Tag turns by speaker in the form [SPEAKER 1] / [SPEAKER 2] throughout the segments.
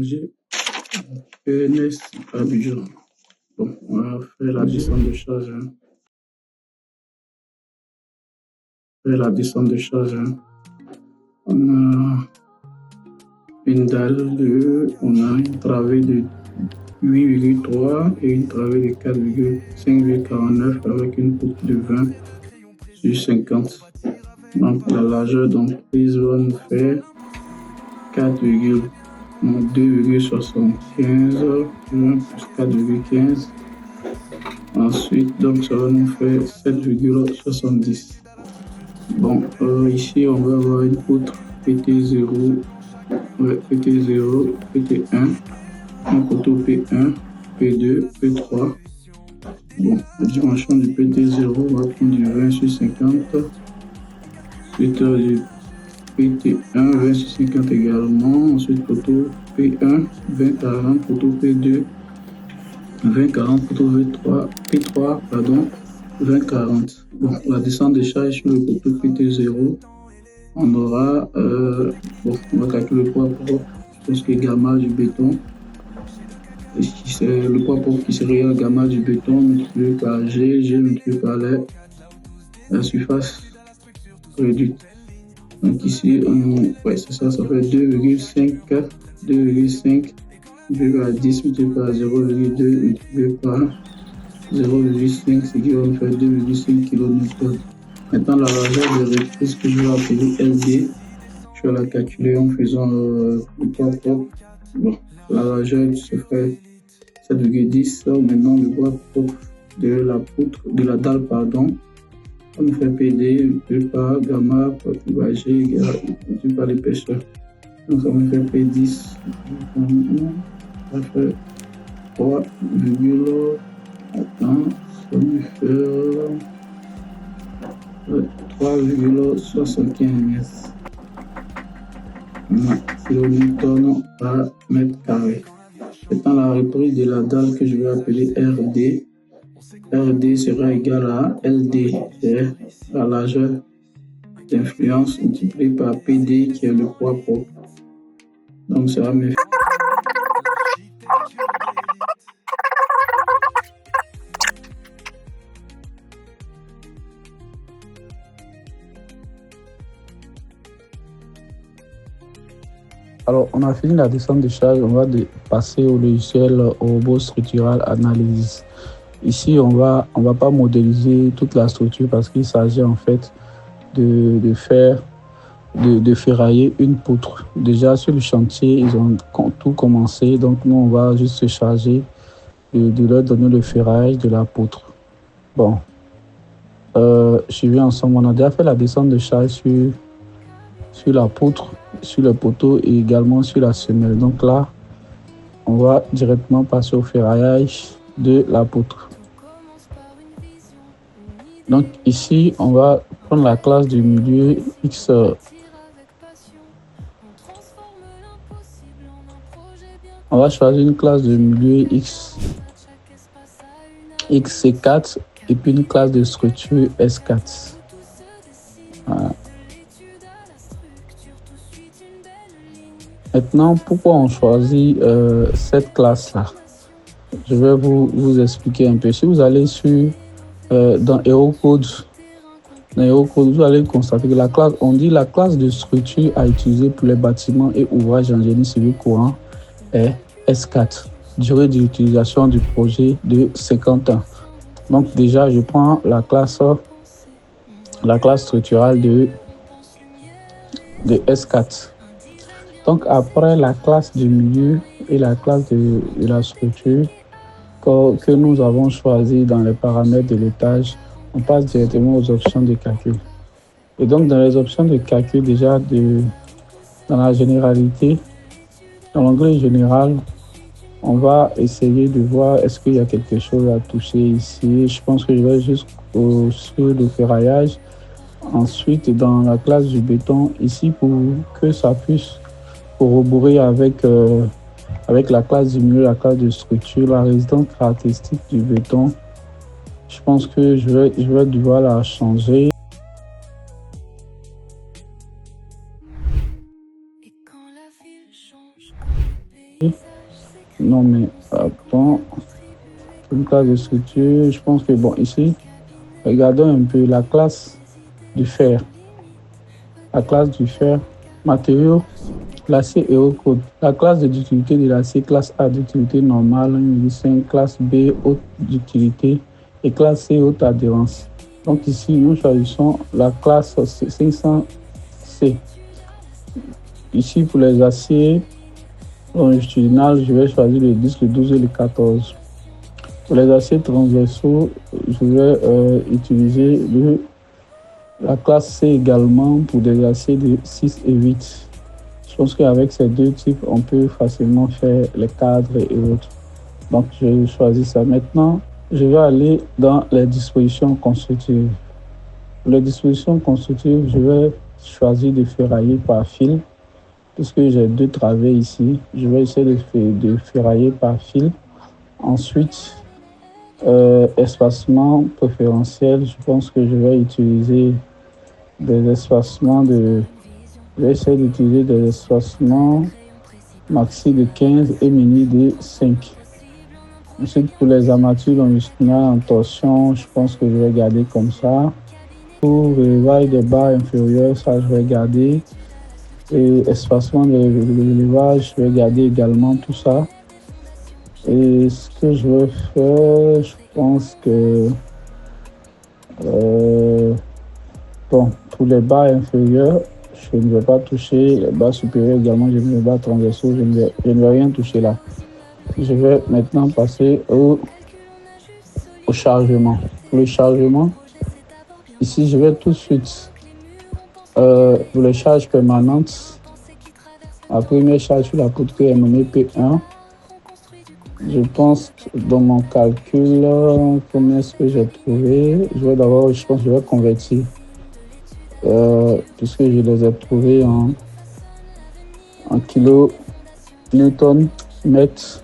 [SPEAKER 1] J'ai PNS Abidjan. Bon, on va faire la descente de charge. On a une dalle on a une travée de 8,3 et une travée de 4,5,49 avec une poutre de 20 sur 50. Donc la largeur d'emprise va nous faire 2,75 plus 4,15. Ensuite, donc ça va nous faire 7,70. Bon, ici on va avoir une poutre PT0, PT0, PT1, un poteau P1, P2, P3. Bon, la dimension du PT0 va prendre du 20 sur 50. Ensuite, du PT1, 20 sur 50 également. Ensuite, poteau P1, 20-40, poteau P2, 20-40, poteau P3, 20-40. Bon, la descente de charge sur le poteau PT0, on aura, on va calculer le poids propre, je pense que gamma du béton. C'est le poids propre qui serait la gamma du béton multiplié par G multiplié par la surface réduite. Donc ici, c'est ça, ça fait 2,5 multiplié par 10 multiplié par 0,2 multiplié par 0,5, ce qui va me faire 2,5 kN. Maintenant, la largeur de reprise que je vais appeler LD, je vais la calculer en faisant le poids propre. Bon, la largeur se fait 7,10. Maintenant, le poids propre de la poutre, de la dalle, on nous fait PD multiplié par gamma multiplié par G multiplié par l'épaisseur. Donc, ça me fait P10. Ça fait 3, ça me fait 3,75 kN par mètre carré. Maintenant, la reprise de la dalle que je vais appeler RD. RD sera égal à LD, c'est la largeur d'influence multipliée par PD qui est le poids propre. Donc, ça va me faire.
[SPEAKER 2] Alors, on a fini la descente de charge, on va passer au logiciel Robot Structural Analysis. Ici, on va pas modéliser toute la structure parce qu'il s'agit en fait de ferrailler une poutre. Déjà, sur le chantier, ils ont tout commencé, donc nous, on va juste se charger de leur donner le ferraillage de la poutre. Bon, suivi ensemble, on a déjà fait la descente de charge sur la poutre, sur le poteau et également sur la semelle. Donc là, on va directement passer au ferraillage de la poutre. Donc ici, on va prendre la classe du milieu X. On va choisir une classe de milieu XC4 et puis une classe de structure S4. Voilà. Maintenant, pourquoi on choisit cette classe-là? Je vais vous expliquer un peu. Si vous allez dans HeroCode, vous allez constater que la classe de structure à utiliser pour les bâtiments et ouvrages en génie civil courant est S4. Durée d'utilisation du projet de 50 ans. Donc déjà, je prends la classe structurale de S4. Donc après la classe du milieu et la classe de la structure que nous avons choisi dans les paramètres de l'étage, on passe directement aux options de calcul. Et donc dans les options de calcul, déjà dans la généralité, dans l'onglet général, on va essayer de voir est-ce qu'il y a quelque chose à toucher ici. Je pense que je vais juste sur le ferraillage. Ensuite, dans la classe du béton, ici pour que ça puisse corroborer avec la classe du milieu, la classe de structure, la résidence caractéristique du béton. Je pense que je vais devoir la changer. Non, mais attends. Une classe de structure, je pense que, bon, ici, regardons un peu la classe du fer. La classe du fer, matériaux, l'acier et haute code. La classe d'utilité de l'acier, classe A d'utilité normale, 1,5, classe B haute d'utilité et classe C haute adhérence. Donc ici, nous choisissons la classe 500C. Ici, pour les aciers longitudinales, je vais choisir le 10, le 12 et le 14. Pour les aciers transversaux, je vais utiliser la classe C également pour des aciers de 6 et 8. Je pense qu'avec ces deux types, on peut facilement faire les cadres et autres. Donc, je choisis ça. Maintenant, je vais aller dans les dispositions constructives. Pour les dispositions constructives, je vais choisir de ferrailler par fil. Puisque j'ai 2 travées ici, je vais essayer de ferrailler par fil. Ensuite, espacement préférentiel, je pense que je vais utiliser des espacements de... Je vais essayer d'utiliser des espacements maxi de 15 et mini de 5. Ensuite, pour les armatures longitudinales en torsion, je pense que je vais garder comme ça. Pour les vailles des barres inférieures, ça je vais garder. Et espacement de l'élevage, je vais garder également tout ça. Et ce que je vais faire, je pense que bon, pour les barres inférieures, je ne vais pas toucher. Les barres supérieures également, je ne vais pas transversaux, je ne vais rien toucher là. Je vais maintenant passer au chargement. Pour le chargement, ici, je vais tout de suite pour les charges permanentes. La première charge sur la poutre est nommée P1. Je pense que dans mon calcul, combien est-ce que j'ai trouvé? Je vais d'abord, je pense que je vais convertir. Puisque je les ai trouvés en kilo newton mètre,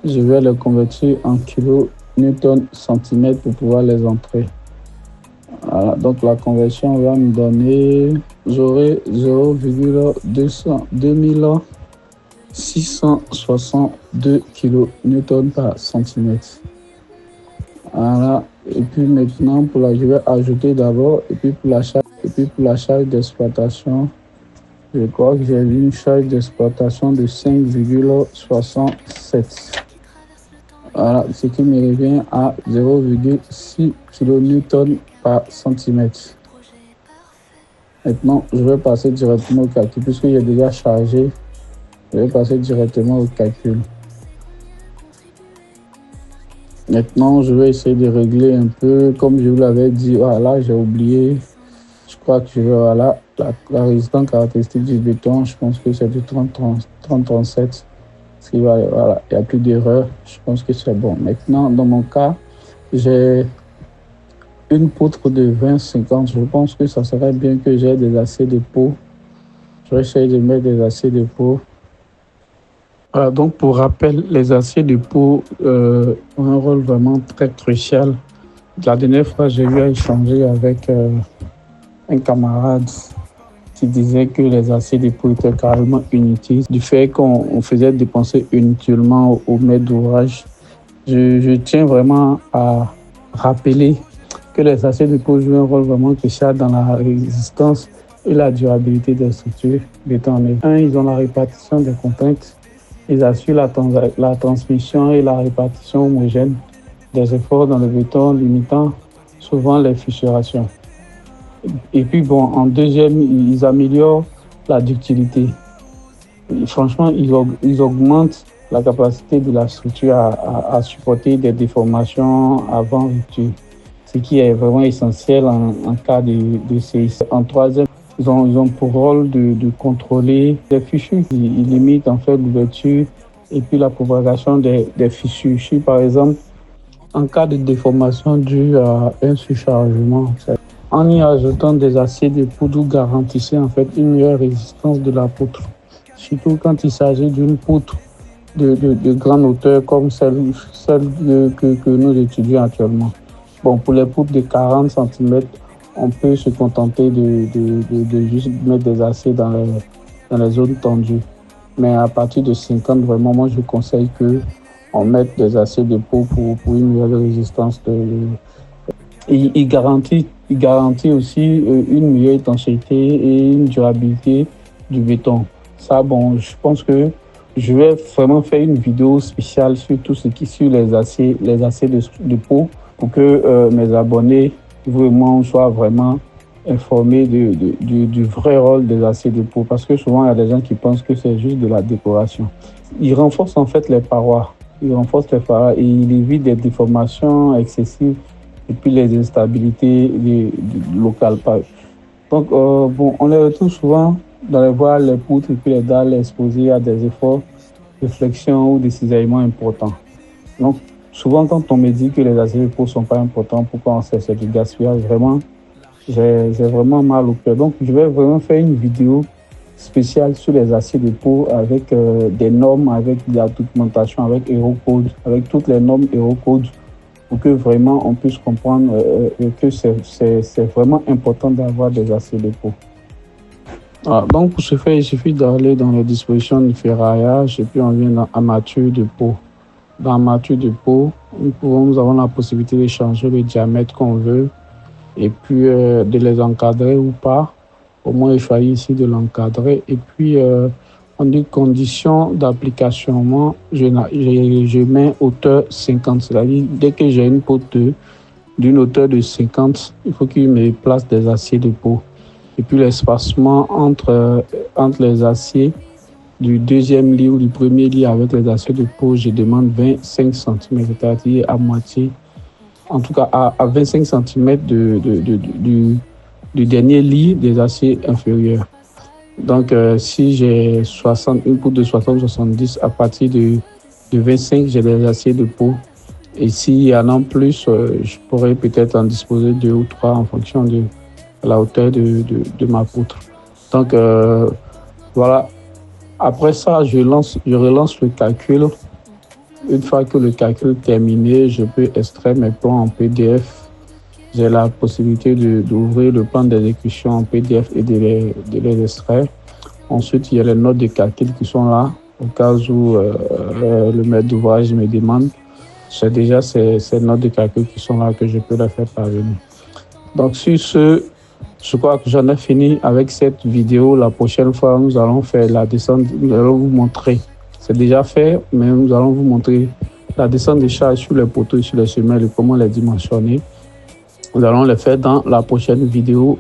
[SPEAKER 2] je vais les convertir en kilo newton centimètre pour pouvoir les entrer. Voilà, donc la conversion va me donner, j'aurai 0,2662 kN par centimètre. Voilà, et puis maintenant je vais ajouter d'abord, et puis pour la charge d'exploitation, je crois que j'ai une charge d'exploitation de 5,67. Voilà, ce qui me revient à 0,6 kN par centimètre. Maintenant, je vais passer directement au calcul. Puisque j'ai déjà chargé, je vais passer directement au calcul. Maintenant, je vais essayer de régler un peu, comme je vous l'avais dit. Voilà, j'ai oublié. Je crois que je vais, voilà, la résistance caractéristique du béton, je pense que c'est du 30-37. Voilà, il n'y a plus d'erreur. Je pense que c'est bon. Maintenant, dans mon cas, j'ai une poutre de 20-50. Je pense que ça serait bien que j'ai des aciers de peau. Je vais essayer de mettre des aciers de peau. Voilà, donc pour rappel, les aciers de peau ont un rôle vraiment très crucial. La dernière fois, j'ai eu à échanger avec un camarade qui disait que les aciers de peau étaient carrément inutiles, du fait qu'on faisait dépenser inutilement au maître d'ouvrage. Je tiens vraiment à rappeler que les aciers de peau jouent un rôle vraiment crucial dans la résistance et la durabilité des structures bétonnées. Ils ont la répartition des contraintes, ils assurent la transmission et la répartition homogène des efforts dans le béton, limitant souvent les fissurations. Et puis bon, en deuxième, ils améliorent la ductilité. Franchement, ils augmentent la capacité de la structure à supporter des déformations avant rupture, ce qui est vraiment essentiel en cas de séisme. En troisième, ils ont pour rôle de contrôler les fissures. Ils limitent en fait l'ouverture et puis la propagation des fissures. Si par exemple, en cas de déformation due à un surchargement, en y ajoutant des aciers de poudre, vous garantissez en fait une meilleure résistance de la poutre. Surtout quand il s'agit d'une poutre de grande hauteur comme celle que nous étudions actuellement. Bon, pour les poutres de 40 cm, on peut se contenter de juste mettre des aciers dans les zones tendues. Mais à partir de 50, vraiment, moi, je conseille qu'on mette des aciers de peau pour une meilleure résistance. Il garantit aussi une meilleure intensité et une durabilité du béton. Ça, bon, je pense que je vais vraiment faire une vidéo spéciale sur tout ce qui sur les aciers de peau pour que mes abonnés vraiment soient vraiment informés du vrai rôle des aciers de peau. Parce que souvent, il y a des gens qui pensent que c'est juste de la décoration. Il renforce en fait les parois. Il renforce les parois et il évite des déformations excessives et puis les instabilités locales. Donc, bon, on les retrouve souvent dans les voiles, les poutres et puis les dalles exposées à des efforts de flexion ou de cisaillement importants. Donc, souvent, quand on me dit que les aciers de peau ne sont pas importants, pourquoi c'est du gaspillage, vraiment, j'ai vraiment mal au cœur. Donc, je vais vraiment faire une vidéo spéciale sur les aciers de peau avec des normes, avec de la documentation, avec Eurocode, avec toutes les normes Eurocode pour que vraiment on puisse comprendre que c'est vraiment important d'avoir des aciers de peau. Donc, pour ce faire, il suffit d'aller dans les dispositions de ferraillage et puis on vient dans armature de peau. Dans l'armature de peau, nous avons la possibilité de changer le diamètre qu'on veut et puis de les encadrer ou pas. Au moins, il choisit ici de l'encadrer. Et puis, on dit condition d'application. Moi, je mets hauteur 50. C'est-à-dire, dès que j'ai une peau d'une hauteur de 50, il faut qu'il me place des aciers de peau. Et puis, l'espacement entre les aciers du deuxième lit ou du premier lit avec les aciers de peau, je demande 25 cm, c'est-à-dire à moitié. En tout cas, à 25 cm du dernier lit des aciers inférieurs. Donc, si j'ai une poutre de 60-70, à partir de 25, j'ai des aciers de peau. Et s'il y en a plus, je pourrais peut-être en disposer 2 ou 3 en fonction de la hauteur de ma poutre. Donc, voilà. Après ça, je relance le calcul. Une fois que le calcul est terminé, je peux extraire mes plans en PDF. J'ai la possibilité d'ouvrir le plan d'exécution en PDF et de les extraire. Ensuite, il y a les notes de calcul qui sont là, au cas où le maître d'ouvrage me demande. C'est déjà ces notes de calcul qui sont là que je peux les faire parvenir. Donc, sur ce, je crois que j'en ai fini avec cette vidéo. La prochaine fois, nous allons faire la descente. Nous allons vous montrer. C'est déjà fait, mais nous allons vous montrer la descente des charges sur les poteaux et sur les semelles et comment les dimensionner. Nous allons le faire dans la prochaine vidéo.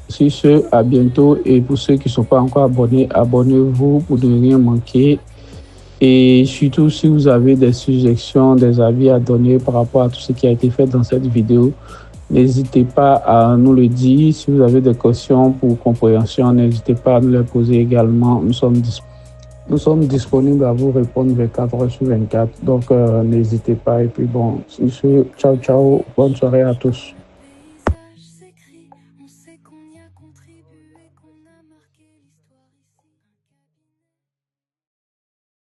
[SPEAKER 2] Sur ce, à bientôt. Et pour ceux qui ne sont pas encore abonnés, abonnez-vous pour ne rien manquer. Et surtout, si vous avez des suggestions, des avis à donner par rapport à tout ce qui a été fait dans cette vidéo, n'hésitez pas à nous le dire. Si vous avez des questions pour compréhension, n'hésitez pas à nous les poser également. Nous sommes disponibles à vous répondre 24 heures sur 24. Donc, n'hésitez pas. Et puis bon, ciao, ciao. Bonne soirée à tous.